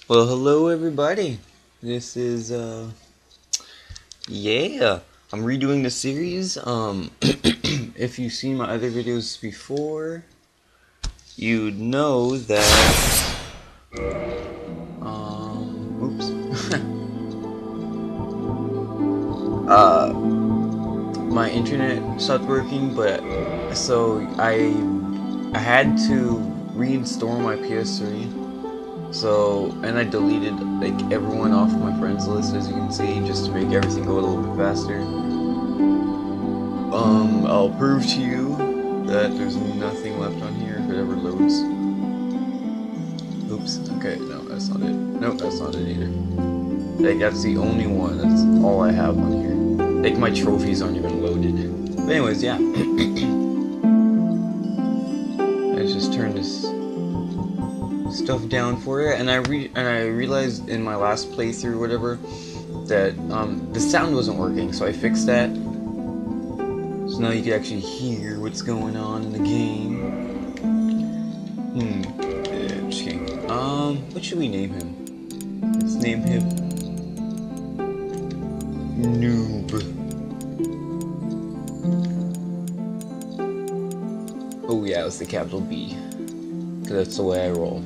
Well, hello everybody. This is yeah, I'm redoing the series. If you've seen my other videos before, you'd know that oops. My internet stopped working, but so I had to reinstall my PS3. So, and I deleted like everyone off of my friends list, as you can see, just to make everything go a little bit faster. I'll prove to you that there's nothing left on here if it ever loads. Oops. Okay, no, that's not it. Nope, that's not it either. Like, that's the only one. That's all I have on here. Like, my trophies aren't even loaded. But anyways, yeah. Let's just turn this stuff down for it, and I realized in my last playthrough or whatever that the sound wasn't working, so I fixed that. So now you can actually hear what's going on in the game. Yeah, just kidding. What should we name him? Let's name him Noob. Oh yeah, it was the capital B, because that's the way I roll.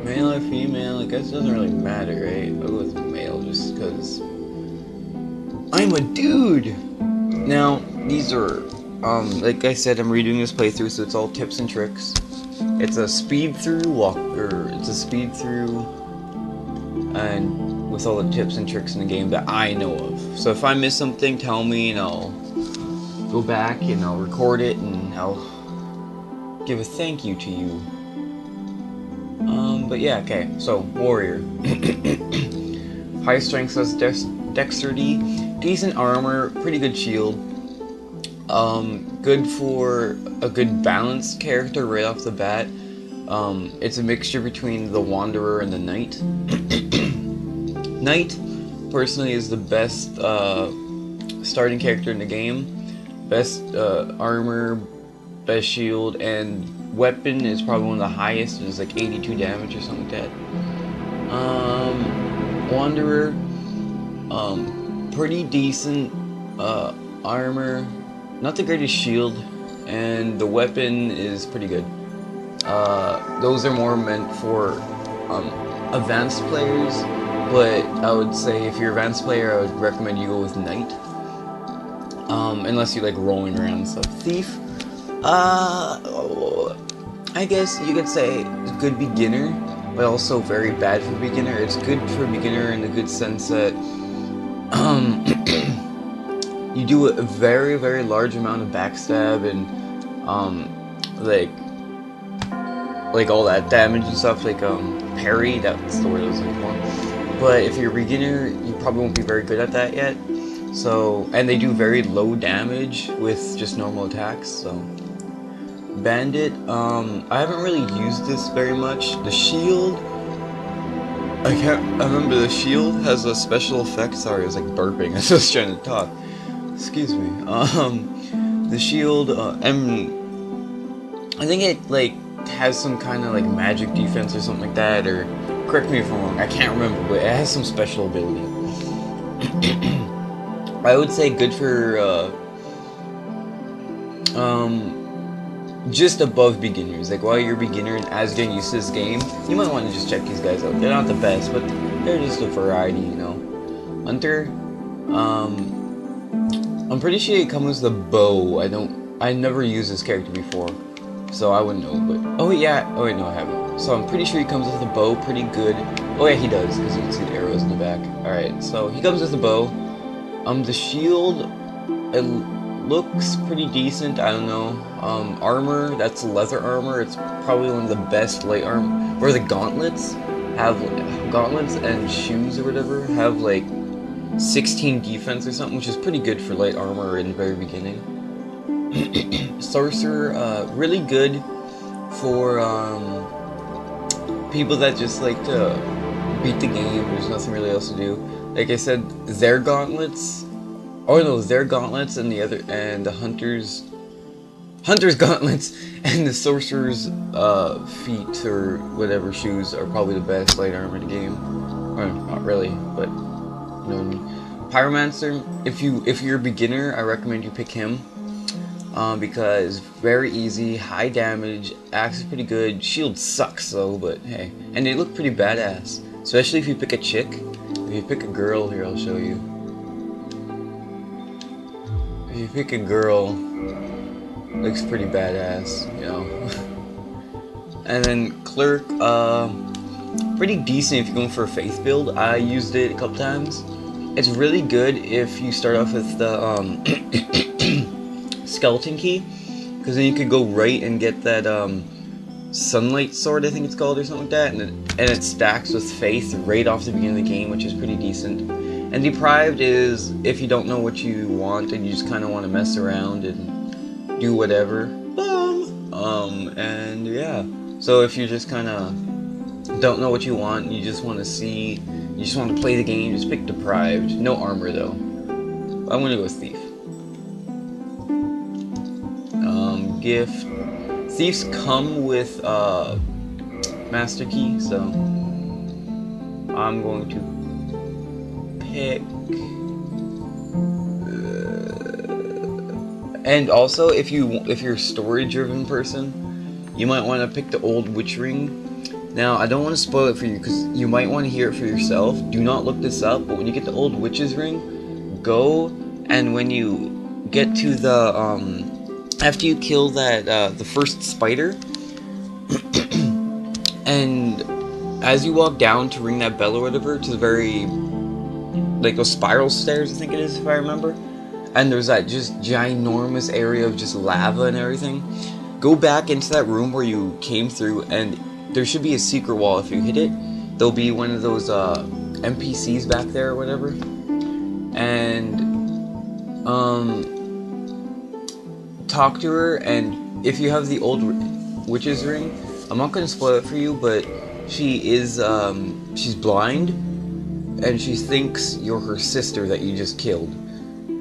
Male or female, I guess it doesn't really matter, right? I'll go with male just because I'm a dude! Now, these are, like I said, I'm redoing this playthrough, so it's all tips and tricks. It's a speed through it's a speed through, and with all the tips and tricks in the game that I know of. So if I miss something, tell me, and I'll go back and I'll record it, and I'll give a thank you to you. But yeah, okay, so, warrior. High strength, so that's dexterity, decent armor, pretty good shield. Good for a good balanced character right off the bat. It's a mixture between the wanderer and the knight. Knight, personally, is the best starting character in the game. Best armor, best shield, and weapon is probably one of the highest. It's like 82 damage or something like that. Wanderer, pretty decent armor, not the greatest shield, and the weapon is pretty good. Those are more meant for advanced players, but I would say if you're an advanced player, I would recommend you go with knight. Unless you like rolling around and stuff. Thief, I guess you could say good beginner, but also very bad for beginner. It's good for beginner in the good sense that you do a very, very large amount of backstab and like all that damage and stuff, like parry, that's the word I was looking for. But if you're a beginner, you probably won't be very good at that yet. So, and they do very low damage with just normal attacks, so. Bandit, I haven't really used this very much. The shield, I remember the shield has a special effect. Sorry, I was like burping. I was just trying to talk. Excuse me. The shield, and I think it like has some kind of like magic defense or something like that, or correct me if I'm wrong, I can't remember, but it has some special ability. I would say good for just above beginners. Like while you're a beginner and as getting used to this game, you might want to just check these guys out. They're not the best, but they're just a variety, you know. Hunter, I'm pretty sure he comes with a bow. I never used this character before, so I wouldn't know, but oh yeah, oh wait, no, I haven't. So I'm pretty sure he comes with a bow, pretty good. Oh yeah, he does, because you can see the arrows in the back. Alright, so he comes with a bow. The shield, it looks pretty decent, I don't know. Armor, that's leather armor, it's probably one of the best light armor. Or the gauntlets and shoes or whatever have like 16 defense or something, which is pretty good for light armor in the very beginning. Sorcerer, really good for people that just like to beat the game. There's nothing really else to do. Like I said, their gauntlets and the hunter's Hunter's gauntlets and the sorcerer's feet or whatever shoes are probably the best light armor in the game. Or not really, but you know what I mean. Pyromancer, if you're a beginner, I recommend you pick him. Because very easy, high damage, axe is pretty good, shield sucks though, but hey. And they look pretty badass. Especially if you pick a chick. If you pick a girl, here I'll show you. If you pick a girl, looks pretty badass, you know. And then Clerk, pretty decent if you're going for a faith build. I used it a couple times. It's really good if you start off with the skeleton key, because then you could go right and get that sunlight sword, I think it's called, or something like that, and it stacks with faith right off the beginning of the game, which is pretty decent. And deprived is if you don't know what you want and you just kind of want to mess around and do whatever. And yeah, so if you just kind of don't know what you want, you just want to see, you just want to play the game, just pick deprived. No armor though. I'm gonna go with thief. Gift. Thieves come with master key, so I'm going to pick. And also, if you're a story-driven person, you might want to pick the old witch ring. Now, I don't want to spoil it for you because you might want to hear it for yourself. Do not look this up, but when you get the old witch's ring, go, and when you get to the after you kill that the first spider, and as you walk down to ring that bell or whatever to the very, like those spiral stairs, I think it is, if I remember, and there's that just ginormous area of just lava and everything, go back into that room where you came through, and there should be a secret wall. If you hit it, there'll be one of those NPCs back there or whatever, and talk to her. And if you have the old witch's ring, I'm not going to spoil it for you, but she is she's blind, and she thinks you're her sister that you just killed.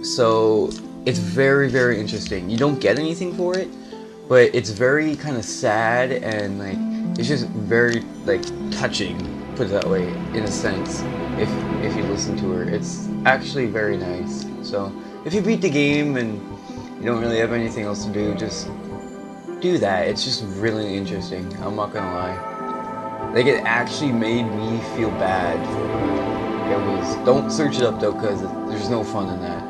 So it's very, very interesting. You don't get anything for it, but it's very kind of sad, and like it's just very like touching, put it that way, in a sense. If you listen to her, it's actually very nice. So if you beat the game and you don't really have anything else to do, just do that. It's just really interesting. I'm not gonna lie. Like, it actually made me feel bad for her. It was. Don't search it up though, because there's no fun in that.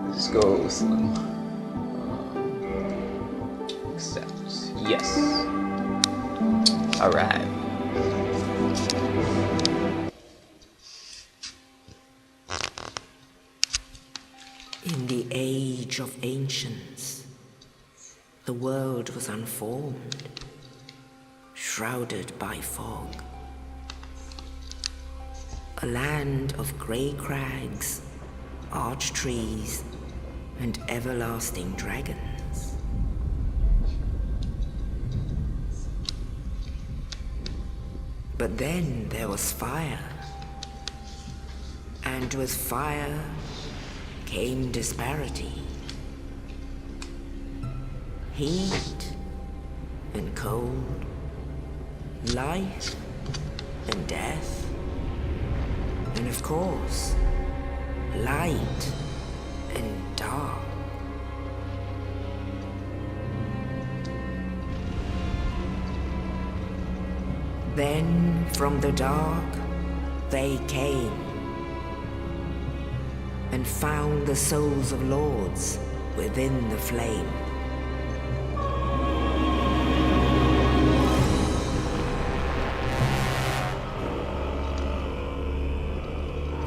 Let's go Slim. Accept. Yes. All right. In the age of ancients, the world was unformed, shrouded by fog. A land of grey crags, arch trees, and everlasting dragons. But then there was fire, and with fire came disparity. Heat and cold, life and death, and of course, light and dark. Then from the dark they came and found the souls of lords within the flame.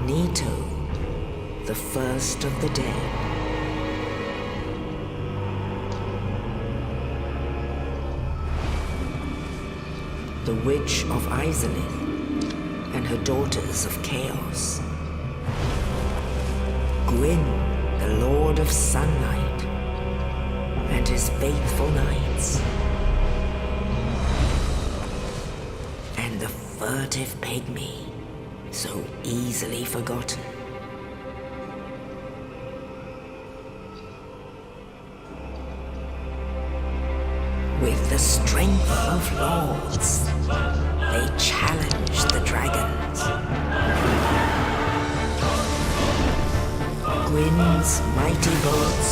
Nito, the first of the dead. The Witch of Izalith and her daughters of Chaos. Gwyn, the Lord of Sunlight, and his faithful knights. And the furtive pygmy, so easily forgotten. With the strength of lords, they challenge the dragons. Grin's mighty bullets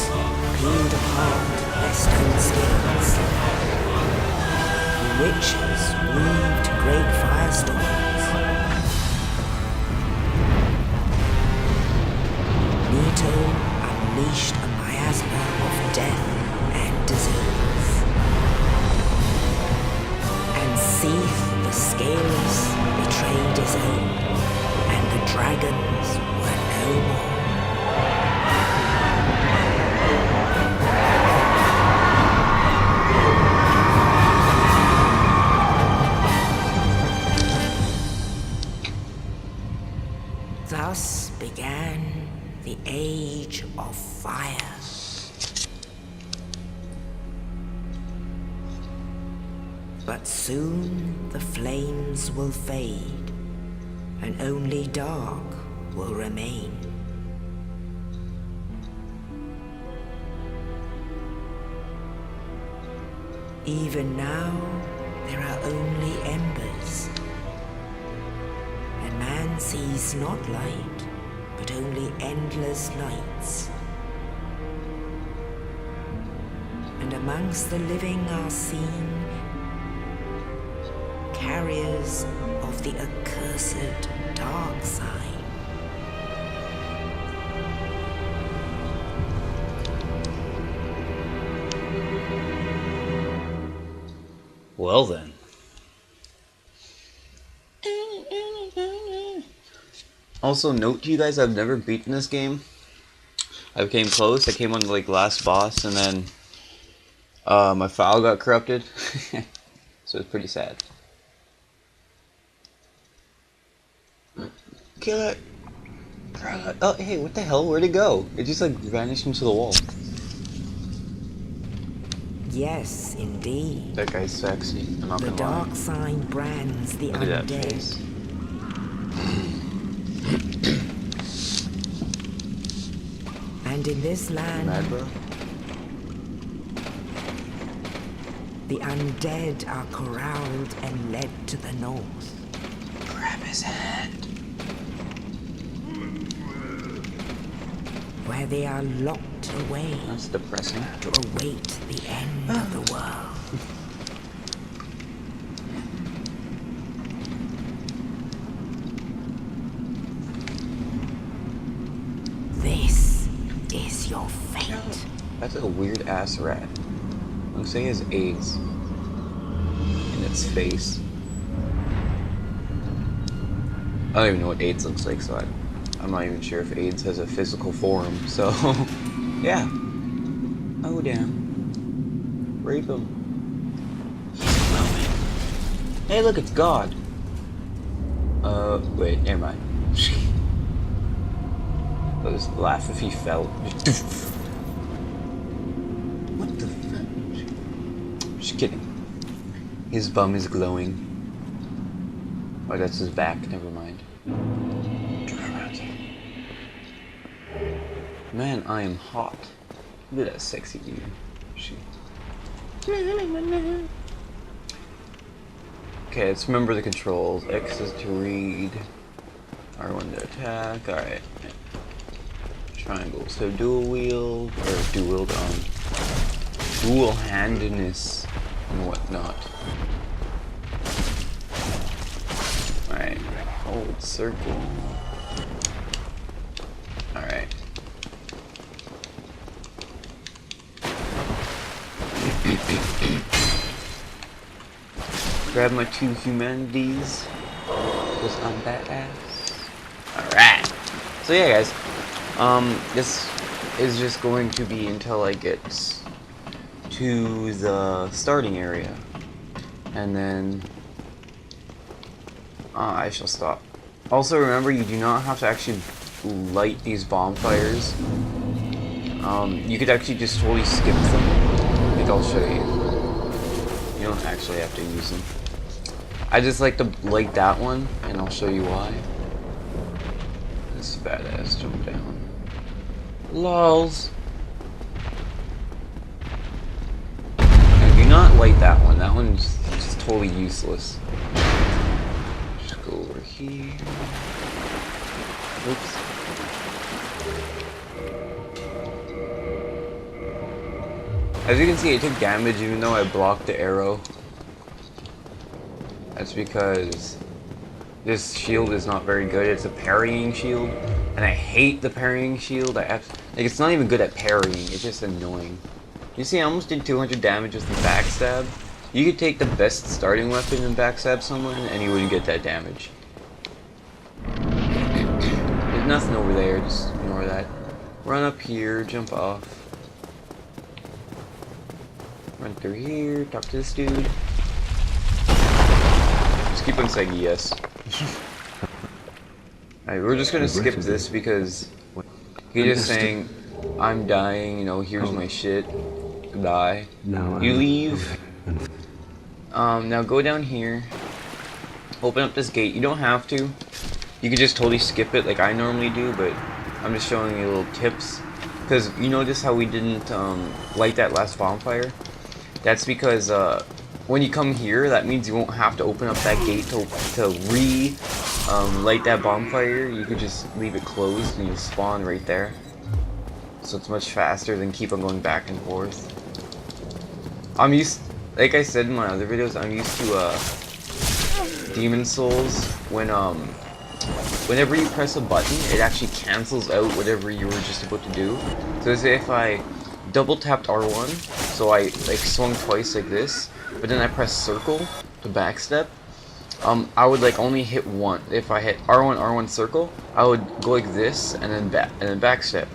peeled apart their stone skins. The witches weaved great firestorms. Nito unleashed a miasma of death and disease. And Seath the Scaleless betrayed his own, and the dragons were no more. Thus began the Age of Fire. But soon the flames will fade, and only dark will remain. Even now, there are only embers. And man sees not light, but only endless nights. And amongst the living are seen carriers of the accursed dark side. Well then. Also, note to you guys, I've never beaten this game. I came close. I came on the last boss, and then my file got corrupted. So it's pretty sad. Kill it! Oh, hey, what the hell? Where'd it go? It just vanished into the wall. Yes, indeed. That guy's sexy. I'm not the gonna dark lie. sign brands the Look at that undead. face. And in this land, Mad, bro? the undead are corralled and led to the north. Grab his hand. Where they are locked away That's depressing. to await the end of the world. This is your fate. That's a weird ass rat. Looks like it has AIDS in its face. I don't even know what AIDS looks like, so I'm not even sure if AIDS has a physical form, so yeah. Oh damn. Rape him. He's glowing. Hey look, it's God. Wait, never mind. I'll just laugh if he fell. What the fuck? Just kidding. His bum is glowing. Oh, that's his back, never mind. Man, I am hot. Look at that sexy dude. Okay, let's remember the controls. X is to read. R1 to attack. Alright. Triangle. So dual wield, or dual handedness and whatnot. Alright. Hold circle. Alright. Grab my 2 humanities, because I'm badass. Alright. So yeah guys, this is just going to be until I get to the starting area. And then I shall stop. Also remember, you do not have to actually light these bonfires. You could actually just totally skip them. I think I'll show you. You don't actually have to use them. I just like to light that one, and I'll show you why. This badass jump down. LOLs. And do not light that one. That one's just totally useless. Just go over here. Oops. As you can see, I took damage even though I blocked the arrow. That's because this shield is not very good. It's a parrying shield, and I hate the parrying shield. Like, it's not even good at parrying. It's just annoying. You see, I almost did 200 damage with the backstab. You could take the best starting weapon and backstab someone, and you wouldn't get that damage. There's nothing over there. Just ignore that. Run up here. Jump off. Run through here. Talk to this dude. Just keep on saying yes. Alright, we're just gonna skip this because he's just saying, I'm dying, you know, here's my shit. Goodbye. You leave. Now go down here. Open up this gate. You don't have to. You could just totally skip it like I normally do, but I'm just showing you little tips. Because you notice how we didn't light that last bonfire? That's because when you come here, that means you won't have to open up that gate to light that bonfire. You could just leave it closed and you spawn right there. So it's much faster than keep on going back and forth. I'm used, like I said in my other videos, I'm used to Demon Souls when whenever you press a button, it actually cancels out whatever you were just about to do. So say if I double tapped R1, so I like swung twice like this, but then I pressed circle to backstep, I would like only hit one. If I hit R1 circle, I would go like this and then backstep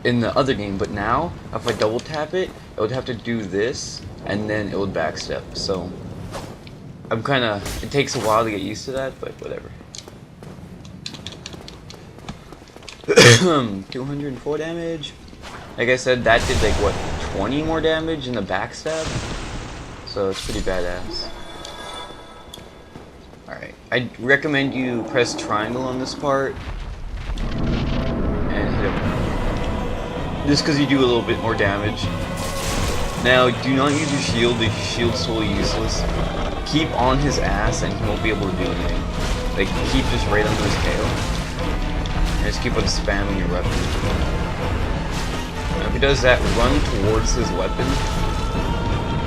in the other game. But now if I double tap it, I would have to do this and then it would backstep. So I'm kinda, it takes a while to get used to that, but whatever. 204 damage. Like I said, that did like what, 20 more damage in the backstab? So it's pretty badass. Alright, I recommend you press triangle on this part and hit him. Just because you do a little bit more damage. Now, do not use your shield. The shield's totally useless. Keep on his ass and he won't be able to do anything. Like, keep just right under his tail. And just keep on spamming your weapon. Now, if he does that, run towards his weapon.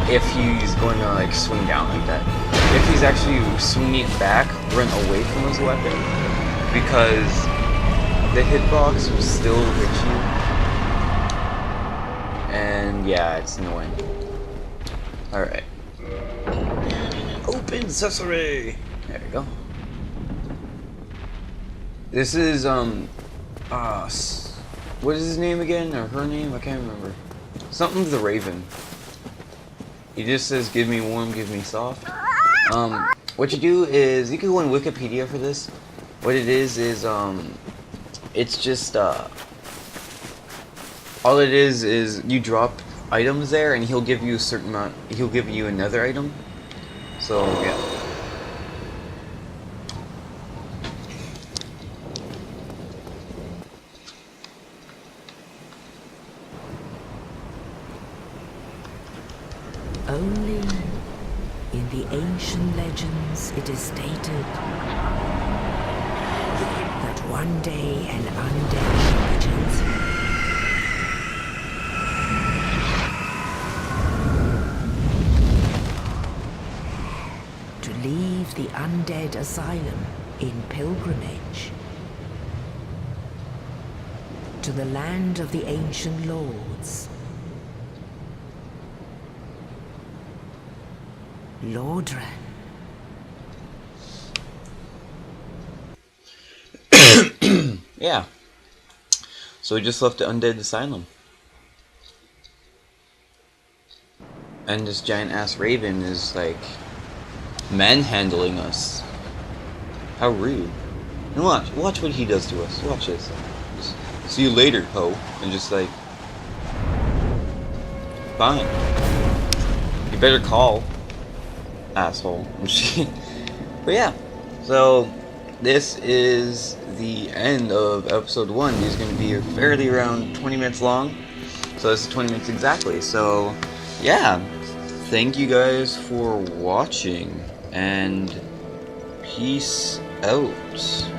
If he's going to like swing down like that. If he's actually swinging it back, run away from his weapon, because the hitbox will still hit you. And yeah, it's annoying. Alright. Open sesame! There we go. This is, what is his name again? Or her name? I can't remember. Something's the Raven. He just says, give me warm, give me soft. What you do is, you can go on Wikipedia for this. What it is, it's just, all it is you drop items there and he'll give you a certain amount, he'll give you another item. So, yeah. Only in the ancient legends it is stated that one day an undead shall be chosen. To leave the undead asylum in pilgrimage to the land of the ancient lords. Lordran. Yeah. So we just left the undead asylum. And this giant ass raven is like manhandling us. How rude. And watch what he does to us. Watch this. Just, see you later, ho. And just like, fine. You better call. Asshole. But yeah, so this is the end of episode 1. These are going to be fairly around 20 minutes long, so it's 20 minutes exactly. So yeah, thank you guys for watching, and peace out.